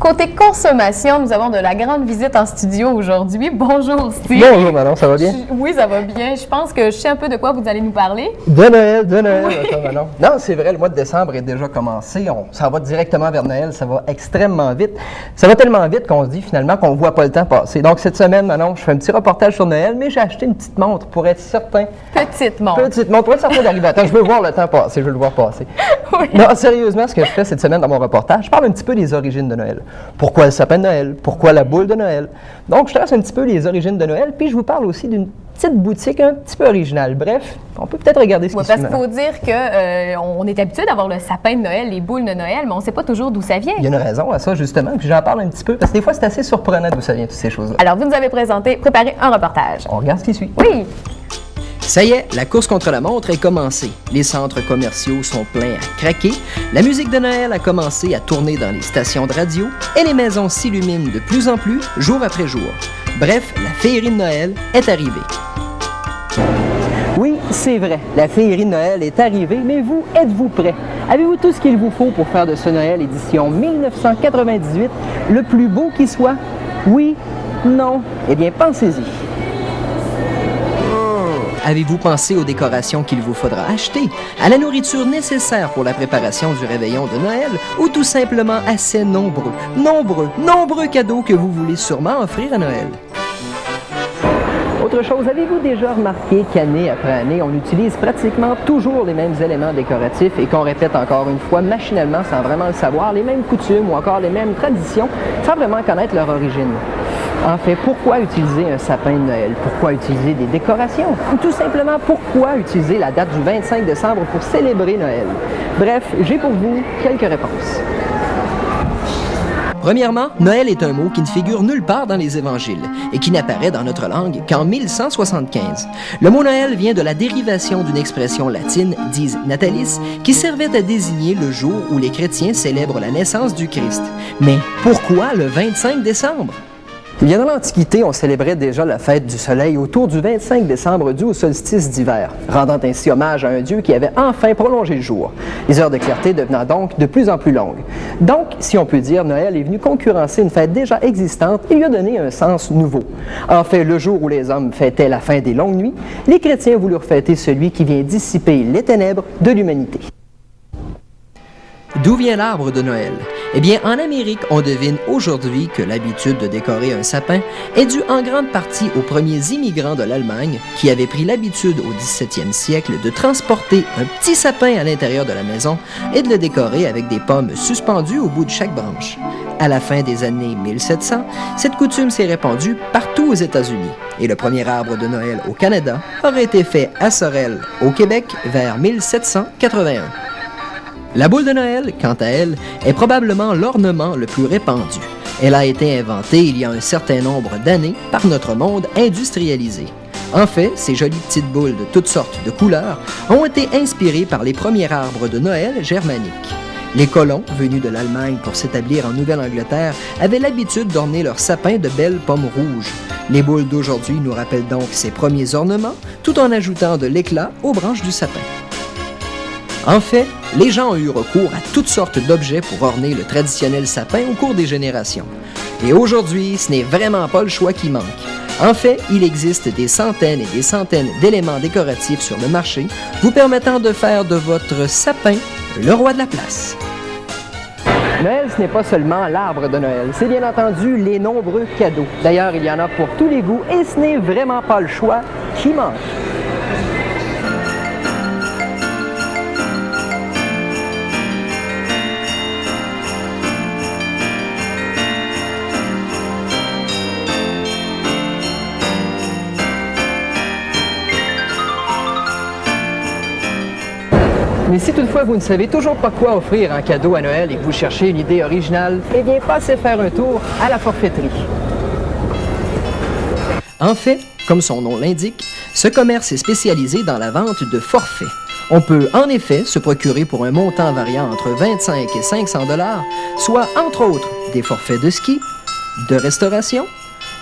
Côté consommation, nous avons de la grande visite en studio aujourd'hui. Bonjour Steve. Bonjour Manon, ça va bien? Oui, ça va bien. Je pense que je sais un peu de quoi vous allez nous parler. De Noël, Oui. Attends, Manon. Non, c'est vrai, le mois de décembre est déjà commencé. On s'en va directement vers Noël, ça va extrêmement vite. Ça va tellement vite qu'on se dit finalement qu'on ne voit pas le temps passer. Donc cette semaine, Manon, je fais un petit reportage sur Noël, mais j'ai acheté une petite montre pour être certain. Petite montre. Petite montre pour être certain d'arriver à temps. Je veux voir le temps passer, je veux le voir passer. Oui. Non, sérieusement, ce que je fais cette semaine dans mon reportage, je parle un petit peu des origines de Noël. Pourquoi le sapin de Noël? Pourquoi la boule de Noël? Donc, je trace un petit peu les origines de Noël, puis je vous parle aussi d'une petite boutique un petit peu originale. Bref, on peut peut-être regarder ce qui se Parce qu'il faut dire qu'on est habitué d'avoir le sapin de Noël, les boules de Noël, mais on ne sait pas toujours d'où ça vient. Il y a une raison à ça, justement, puis j'en parle un petit peu, parce que des fois, c'est assez surprenant d'où ça vient, toutes ces choses-là. Alors, vous nous avez préparé un reportage. On regarde ce qui suit. Oui. Ça y est, la course contre la montre est commencée. Les centres commerciaux sont pleins à craquer, la musique de Noël a commencé à tourner dans les stations de radio et les maisons s'illuminent de plus en plus, jour après jour. Bref, la féerie de Noël est arrivée. Oui, c'est vrai, la féerie de Noël est arrivée, mais vous, êtes-vous prêts? Avez-vous tout ce qu'il vous faut pour faire de ce Noël édition 1998 le plus beau qui soit? Oui? Non? Eh bien, pensez-y. Avez-vous pensé aux décorations qu'il vous faudra acheter, à la nourriture nécessaire pour la préparation du réveillon de Noël, ou tout simplement à ces nombreux cadeaux que vous voulez sûrement offrir à Noël? Autre chose, avez-vous déjà remarqué qu'année après année, on utilise pratiquement toujours les mêmes éléments décoratifs et qu'on répète encore une fois machinalement sans vraiment le savoir, les mêmes coutumes ou encore les mêmes traditions sans vraiment connaître leur origine? En fait, pourquoi utiliser un sapin de Noël? Pourquoi utiliser des décorations? Ou tout simplement, pourquoi utiliser la date du 25 décembre pour célébrer Noël? Bref, j'ai pour vous quelques réponses. Premièrement, Noël est un mot qui ne figure nulle part dans les évangiles et qui n'apparaît dans notre langue qu'en 1175. Le mot Noël vient de la dérivation d'une expression latine, dies natalis, qui servait à désigner le jour où les chrétiens célèbrent la naissance du Christ. Mais pourquoi le 25 décembre? Bien dans l'Antiquité, on célébrait déjà la fête du soleil autour du 25 décembre dû au solstice d'hiver, rendant ainsi hommage à un dieu qui avait enfin prolongé le jour, les heures de clarté devenant donc de plus en plus longues. Donc, si on peut dire, Noël est venu concurrencer une fête déjà existante et lui a donné un sens nouveau. En fait, le jour où les hommes fêtaient la fin des longues nuits, les chrétiens voulurent fêter celui qui vient dissiper les ténèbres de l'humanité. D'où vient l'arbre de Noël? Eh bien, en Amérique, on devine aujourd'hui que l'habitude de décorer un sapin est due en grande partie aux premiers immigrants de l'Allemagne qui avaient pris l'habitude au 17e siècle de transporter un petit sapin à l'intérieur de la maison et de le décorer avec des pommes suspendues au bout de chaque branche. À la fin des années 1700, cette coutume s'est répandue partout aux États-Unis et le premier arbre de Noël au Canada aurait été fait à Sorel, au Québec, vers 1781. La boule de Noël, quant à elle, est probablement l'ornement le plus répandu. Elle a été inventée il y a un certain nombre d'années par notre monde industrialisé. En fait, ces jolies petites boules de toutes sortes de couleurs ont été inspirées par les premiers arbres de Noël germaniques. Les colons, venus de l'Allemagne pour s'établir en Nouvelle-Angleterre, avaient l'habitude d'orner leurs sapins de belles pommes rouges. Les boules d'aujourd'hui nous rappellent donc ces premiers ornements, tout en ajoutant de l'éclat aux branches du sapin. En fait, les gens ont eu recours à toutes sortes d'objets pour orner le traditionnel sapin au cours des générations. Et aujourd'hui, ce n'est vraiment pas le choix qui manque. En fait, il existe des centaines et des centaines d'éléments décoratifs sur le marché vous permettant de faire de votre sapin le roi de la place. Noël, ce n'est pas seulement l'arbre de Noël, c'est bien entendu les nombreux cadeaux. D'ailleurs, il y en a pour tous les goûts et ce n'est vraiment pas le choix qui manque. Mais si toutefois vous ne savez toujours pas quoi offrir en cadeau à Noël et que vous cherchez une idée originale, eh bien passez faire un tour à la forfaiterie. En fait, comme son nom l'indique, ce commerce est spécialisé dans la vente de forfaits. On peut en effet se procurer pour un montant variant entre 25 et 500 $, soit entre autres des forfaits de ski, de restauration,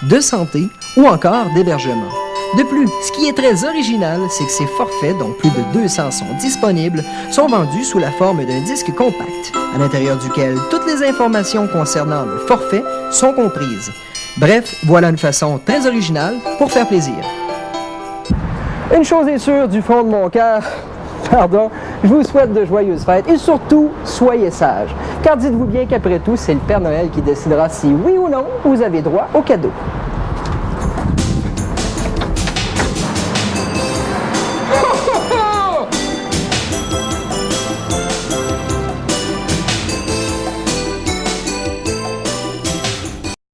de santé ou encore d'hébergement. De plus, ce qui est très original, c'est que ces forfaits, dont plus de 200 sont disponibles, sont vendus sous la forme d'un disque compact, à l'intérieur duquel toutes les informations concernant le forfait sont comprises. Bref, voilà une façon très originale pour faire plaisir. Une chose est sûre du fond de mon cœur, pardon, je vous souhaite de joyeuses fêtes et surtout, soyez sages. Car dites-vous bien qu'après tout, c'est le Père Noël qui décidera si oui ou non vous avez droit au cadeau.